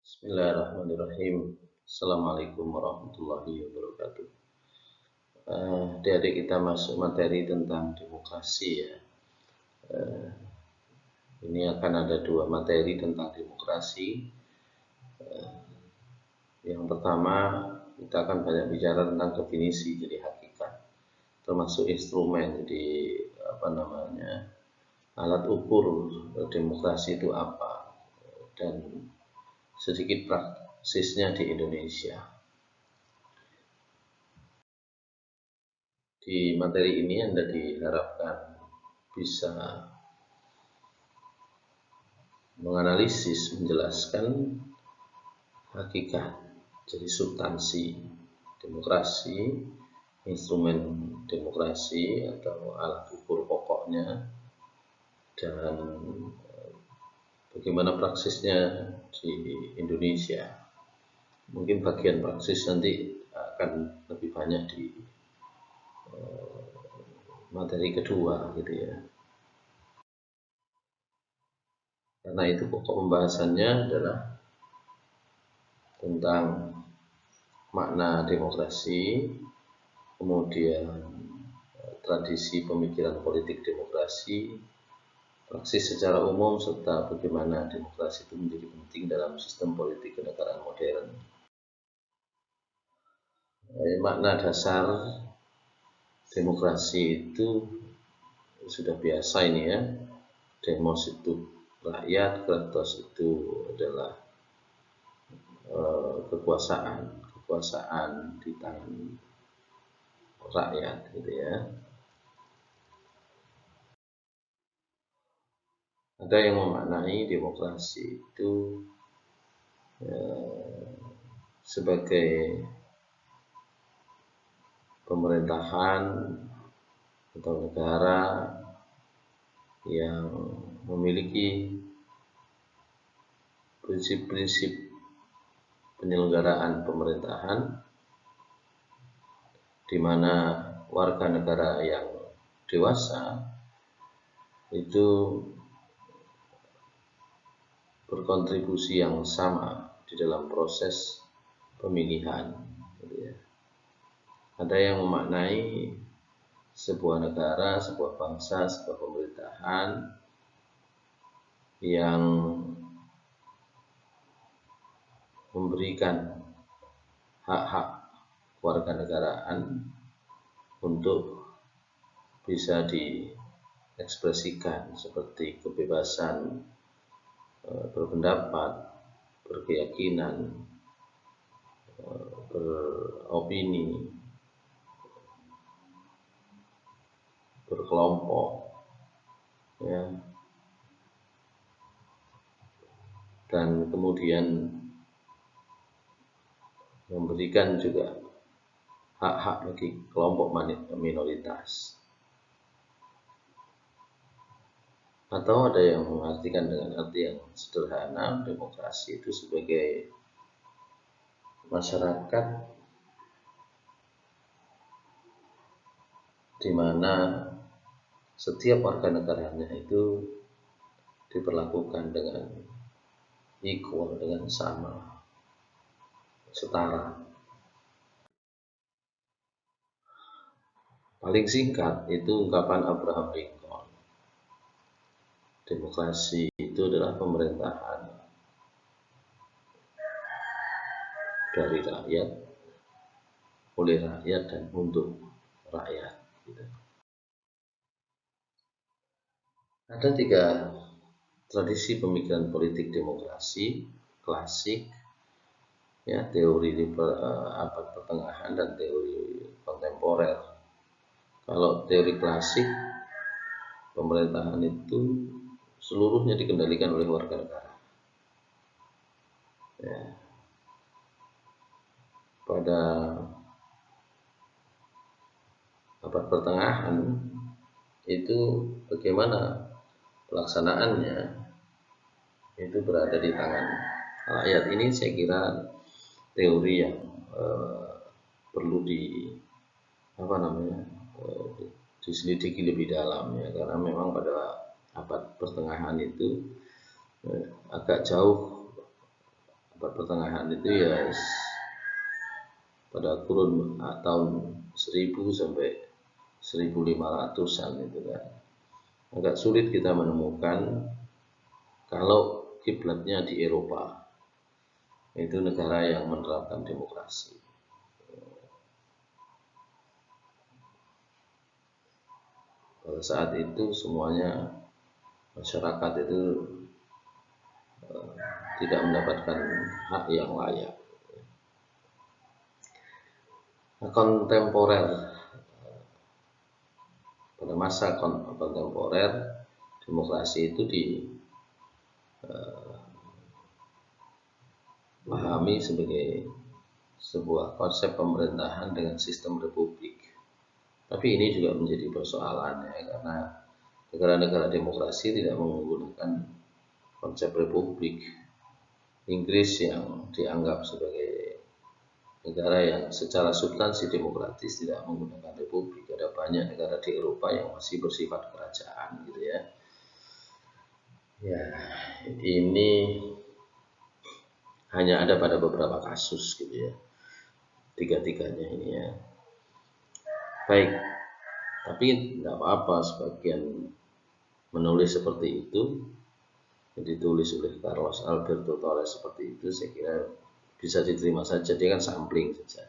Bismillahirrahmanirrahim. Assalamualaikum warahmatullahi wabarakatuh. Adik-adik kita masuk materi tentang demokrasi ya. Ini akan ada dua materi tentang demokrasi. Yang pertama kita akan banyak bicara tentang definisi, jadi hakikat, termasuk instrumen, jadi alat ukur demokrasi itu apa, dan sedikit praksisnya di Indonesia. Di materi ini Anda diharapkan bisa menganalisis, menjelaskan hakikat, jadi substansi demokrasi, instrumen demokrasi atau alat ukur pokoknya, dan bagaimana praksisnya di Indonesia. Mungkin bagian praksis nanti akan lebih banyak di materi kedua gitu ya. Karena itu pokok pembahasannya adalah tentang makna demokrasi, kemudian tradisi pemikiran politik demokrasi, praksis secara umum, serta bagaimana demokrasi itu menjadi penting dalam sistem politik kenegaraan modern. Makna dasar demokrasi itu sudah biasa ini ya. Demos itu rakyat, kratos itu adalah kekuasaan di tangan rakyat gitu ya. Ada yang memaknai demokrasi itu sebagai pemerintahan atau negara yang memiliki prinsip-prinsip penyelenggaraan pemerintahan, di mana warga negara yang dewasa itu berkontribusi yang sama di dalam proses pemilihan. Ada yang memaknai sebuah negara, sebuah bangsa, sebuah pemerintahan yang memberikan hak-hak kewarganegaraan untuk bisa diekspresikan, seperti kebebasan berpendapat, berkeyakinan, beropini, berkelompok, ya, dan kemudian memberikan juga hak-hak bagi kelompok minoritas. Atau ada yang mengartikan dengan arti yang sederhana, demokrasi itu sebagai masyarakat di mana setiap warga negaranya itu diperlakukan dengan equal, dengan sama, setara. Paling singkat itu ungkapan Abraham Lincoln. Demokrasi itu adalah pemerintahan dari rakyat, oleh rakyat, dan untuk rakyat. Ada 3 tradisi pemikiran politik demokrasi klasik, ya, teori abad pertengahan dan teori kontemporer. Kalau teori klasik, pemerintahan itu seluruhnya dikendalikan oleh warga negara. Ya. Pada abad pertengahan itu bagaimana pelaksanaannya itu berada di tangan rakyat. Ini saya kira teori yang perlu diselidiki lebih dalam ya, karena memang pada abad pertengahan itu agak jauh abad pertengahan itu ya pada kurun tahun 1000 sampai 1500-an itu kan. Agak sulit kita menemukan kalau kiblatnya di Eropa, itu negara yang menerapkan demokrasi. Pada saat itu semuanya masyarakat itu tidak mendapatkan hak yang layak. Nah, pada masa kontemporer, demokrasi itu dipahami sebagai sebuah konsep pemerintahan dengan sistem republik. Tapi ini juga menjadi persoalan ya, karena negara-negara demokrasi tidak menggunakan konsep republik. Inggris yang dianggap sebagai negara yang secara substansi demokratis tidak menggunakan republik. Ada banyak negara di Eropa yang masih bersifat kerajaan gitu ya. Ya, ini hanya ada pada beberapa kasus gitu ya. Tiga-tiganya ini ya. Baik, tapi tidak apa-apa sebagian menulis seperti itu, ditulis oleh Carlos Alberto Torres seperti itu, saya kira bisa diterima saja, dia kan sampling saja.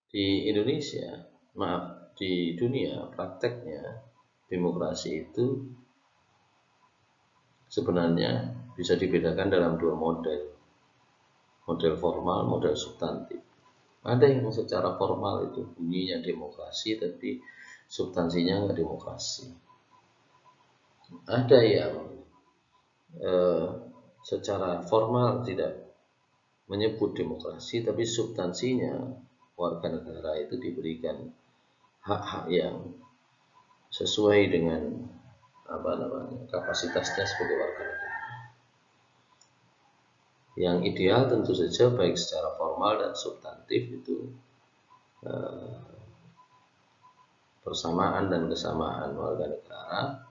Di Indonesia, di dunia prakteknya demokrasi itu sebenarnya bisa dibedakan dalam dua model formal, model substantif. Ada yang secara formal itu bunyinya demokrasi, tapi substansinya nggak demokrasi. Ada yang secara formal tidak menyebut demokrasi, tapi substansinya warga negara itu diberikan hak-hak yang sesuai dengan kapasitasnya sebagai warga negara. Yang ideal tentu saja baik secara formal dan substantif itu persamaan dan kesamaan warga negara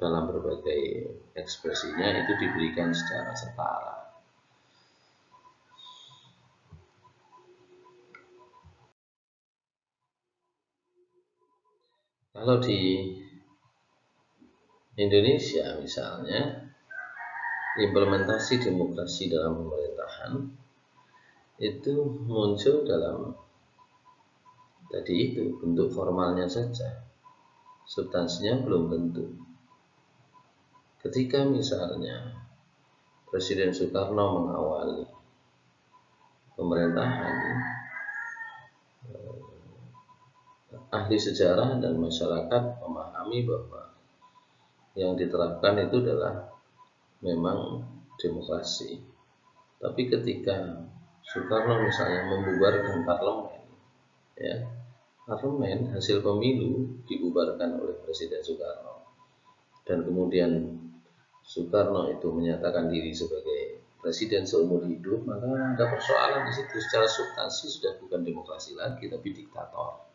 dalam berbagai ekspresinya itu diberikan secara setara. Kalau di Indonesia misalnya, implementasi demokrasi dalam pemerintahan itu muncul dalam tadi itu bentuk formalnya saja, substansinya belum tentu. Ketika misalnya Presiden Soekarno mengawali pemerintahan, ahli sejarah dan masyarakat memahami bahwa yang diterapkan itu adalah memang demokrasi. Tapi ketika Soekarno misalnya membubarkan parlemen, ya, parlemen hasil pemilu dibubarkan oleh Presiden Soekarno, dan kemudian Soekarno itu menyatakan diri sebagai presiden seumur hidup, maka ada persoalan di situ. Secara substansi sudah bukan demokrasi lagi, tapi diktator.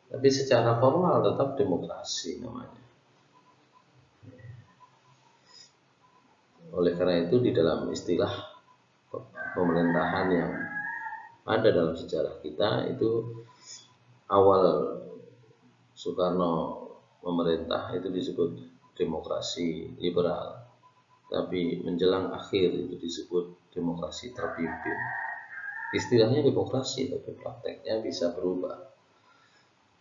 Tapi secara formal tetap demokrasi namanya. Oleh karena itu di dalam istilah pemerintahan yang ada dalam sejarah kita itu, awal Soekarno memerintah itu disebut demokrasi liberal, tapi menjelang akhir itu disebut demokrasi terpimpin. Istilahnya demokrasi, tapi prakteknya bisa berubah.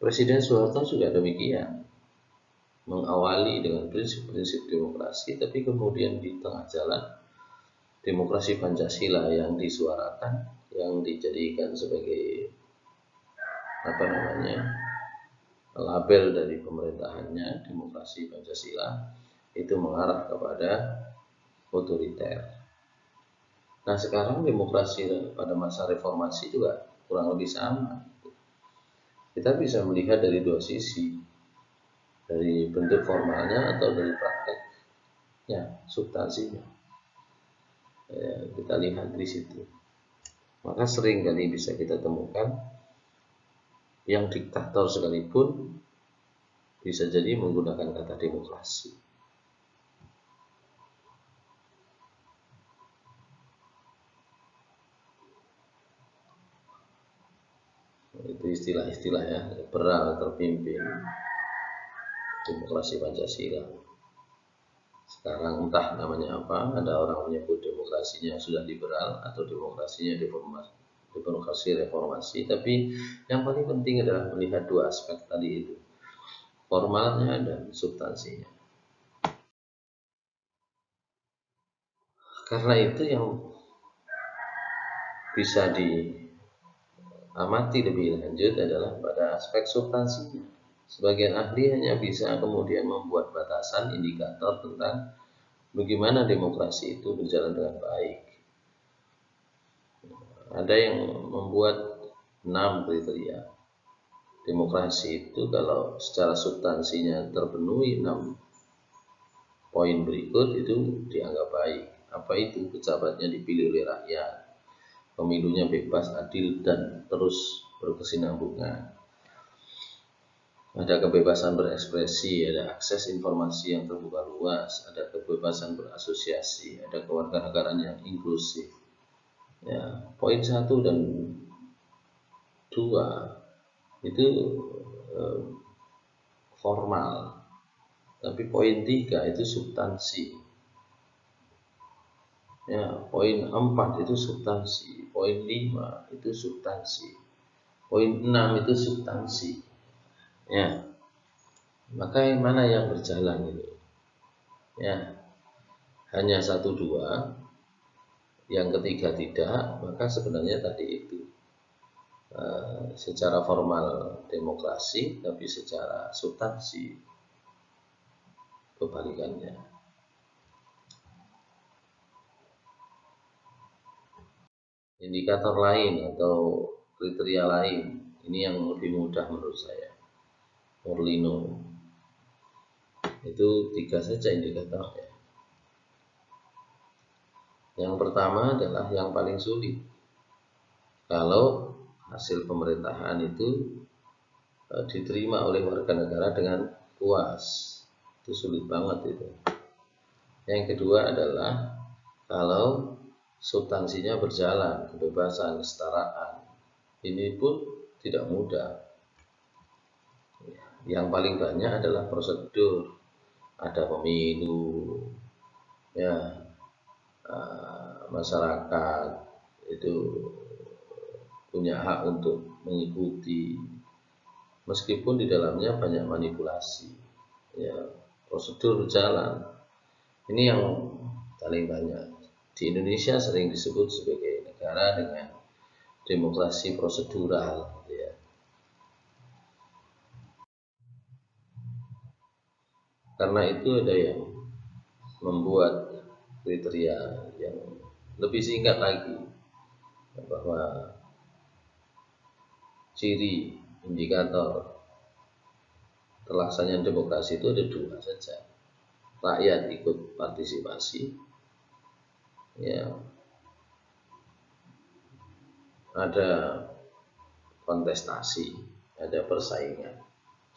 Presiden Soeharto juga demikian, mengawali dengan prinsip-prinsip demokrasi, tapi kemudian di tengah jalan demokrasi Pancasila yang disuarakan, yang dijadikan sebagai label dari pemerintahannya, demokrasi Pancasila, itu mengarah kepada otoriter. Nah, sekarang demokrasi pada masa reformasi juga kurang lebih sama. Kita bisa melihat dari dua sisi, dari bentuk formalnya atau dari prakteknya, substansinya. Ya, kita lihat di situ. Maka sering kali bisa kita temukan yang diktator sekalipun bisa jadi menggunakan kata demokrasi. Itu istilah-istilah ya, liberal terpimpin, demokrasi Pancasila. Sekarang entah namanya apa, ada orang menyebut demokrasinya sudah liberal atau demokrasinya reformasi, tapi yang paling penting adalah melihat dua aspek tadi itu, formalnya dan substansinya. Karena itu yang bisa diamati lebih lanjut adalah pada aspek substansinya. Sebagian ahli hanya bisa kemudian membuat batasan indikator tentang bagaimana demokrasi itu berjalan dengan baik. Ada yang membuat 6 kriteria. Demokrasi itu kalau secara substansinya terpenuhi 6 poin berikut itu dianggap baik. Apa itu? Pejabatnya dipilih oleh rakyat, pemilunya bebas, adil, dan terus berkesinambungan. Ada kebebasan berekspresi, ada akses informasi yang terbuka luas, ada kebebasan berasosiasi, ada kewarganegaraan yang inklusif. Ya, poin 1 dan 2 itu formal, tapi poin 3 itu substansi. Ya, poin 4 itu substansi, poin 5 itu substansi, poin 6 itu substansi. Ya, maka yang mana yang berjalan ini? Ya, hanya 1, 2, yang ketiga tidak, maka sebenarnya tadi itu secara formal demokrasi, tapi secara substansi kebalikannya. Indikator lain atau kriteria lain, ini yang lebih mudah menurut saya. Morlino itu 3 saja indikatornya. Yang pertama adalah yang paling sulit. Kalau hasil pemerintahan itu diterima oleh warga negara dengan puas, itu sulit banget itu. Yang kedua adalah kalau substansinya berjalan, kebebasan, kesetaraan, ini pun tidak mudah. Yang paling banyak adalah prosedur, ada pemilu, ya, masyarakat itu punya hak untuk mengikuti, meskipun di dalamnya banyak manipulasi. Ya, prosedur berjalan. Ini yang paling banyak. Di Indonesia sering disebut sebagai negara dengan demokrasi prosedural. Ya. Karena itu ada yang membuat kriteria yang lebih singkat lagi, bahwa ciri indikator terlaksananya demokrasi itu ada 2 saja. Rakyat ikut partisipasi, ya, ada kontestasi, ada persaingan.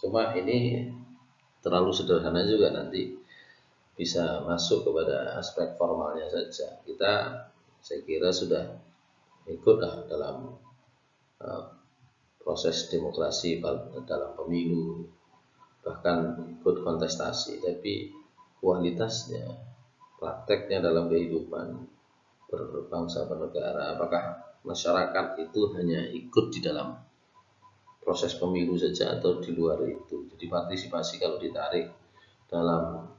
Cuma ini terlalu sederhana juga, nanti bisa masuk kepada aspek formalnya saja. Saya kira sudah ikutlah dalam proses demokrasi dalam pemilu, bahkan ikut kontestasi, tapi kualitasnya, prakteknya dalam kehidupan berbangsa bernegara, apakah masyarakat itu hanya ikut di dalam proses pemilu saja atau di luar itu. Jadi partisipasi kalau ditarik dalam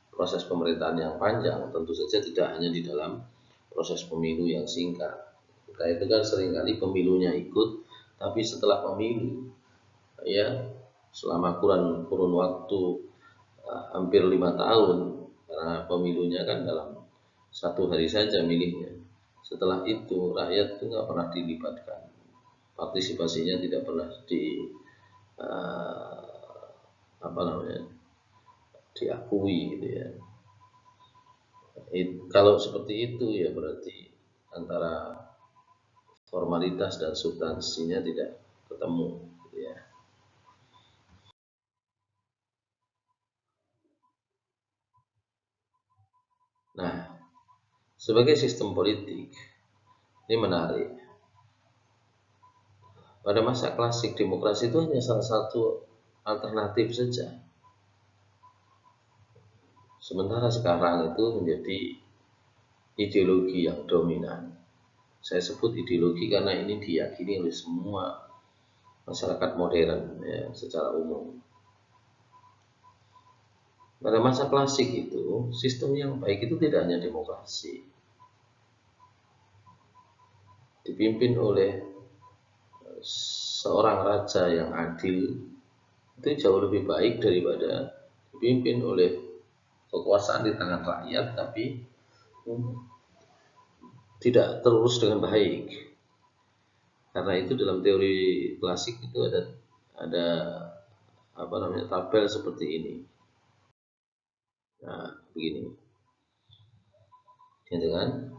proses pemerintahan yang panjang, tentu saja tidak hanya di dalam proses pemilu yang singkat. Kita itu kan seringkali pemilunya ikut, tapi setelah pemilu, ya, selama kurun waktu hampir 5 tahun, karena pemilunya kan dalam 1 hari saja milihnya. Setelah itu rakyat itu nggak pernah dilibatkan, partisipasinya tidak pernah diakui gitu ya. Kalau seperti itu ya berarti antara formalitas dan substansinya tidak ketemu gitu ya. Nah, sebagai sistem politik ini menarik. Pada masa klasik, demokrasi itu hanya salah satu alternatif saja. Sementara sekarang itu menjadi ideologi yang dominan. Saya sebut ideologi karena ini diyakini oleh semua masyarakat modern ya, secara umum. Pada masa klasik itu, sistem yang baik itu tidak hanya demokrasi, dipimpin oleh seorang raja yang adil, itu jauh lebih baik daripada dipimpin oleh kekuasaan di tangan rakyat tapi tidak terurus dengan baik. Karena itu dalam teori klasik itu ada tabel seperti ini. Nah, begini, gitu kan?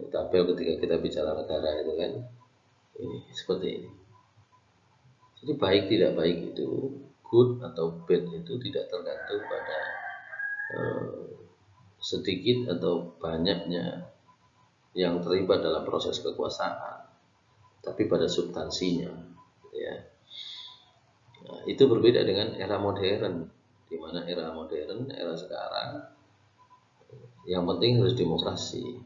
Tabel ketika kita bicara negara itu kan, ini seperti ini. Jadi baik tidak baik itu, good atau bad itu tidak tergantung pada sedikit atau banyaknya yang terlibat dalam proses kekuasaan, tapi pada substansinya, ya. Nah, itu berbeda dengan era modern, di mana era modern, era sekarang, yang penting harus demokrasi.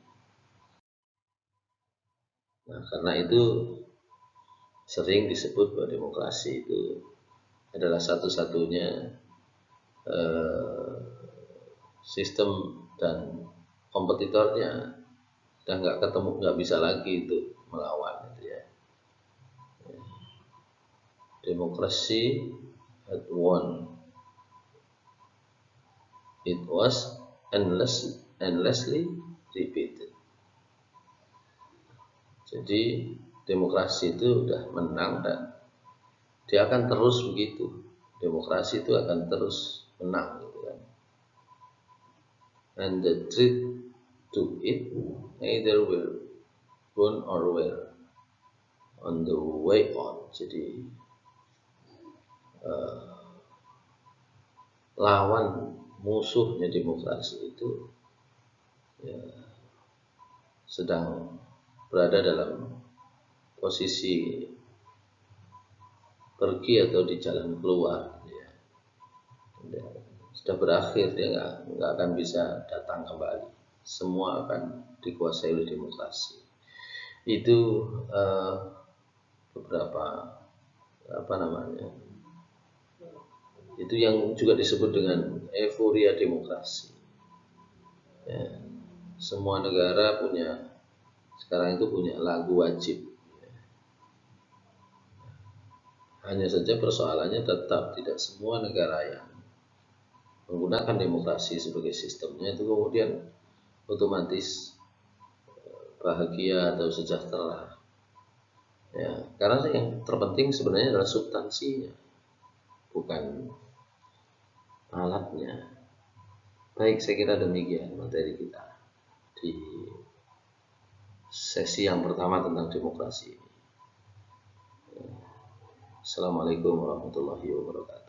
Nah, karena itu sering disebut bahwa demokrasi itu adalah satu-satunya sistem dan kompetitornya dan nggak bisa lagi itu melawan itu ya. Demokrasi had won. It was endlessly repeated. Jadi demokrasi itu udah menang dan dia akan terus begitu. Demokrasi itu akan terus menang gitu kan. And the truth to it either will won or will on the way on. Jadi lawan musuhnya demokrasi itu ya, sedang berada dalam posisi pergi atau di jalan keluar ya. Sudah berakhir, dia nggak akan bisa datang kembali, semua akan dikuasai oleh demokrasi. Itu beberapa itu yang juga disebut dengan euforia demokrasi ya. Semua negara sekarang itu punya lagu wajib ya. Hanya saja persoalannya tetap tidak semua negara yang menggunakan demokrasi sebagai sistemnya itu kemudian otomatis bahagia atau sejahtera ya. Karena yang terpenting sebenarnya adalah substansinya, bukan alatnya. Baik, saya kira demikian materi kita di sesi yang pertama tentang demokrasi. Assalamualaikum warahmatullahi wabarakatuh.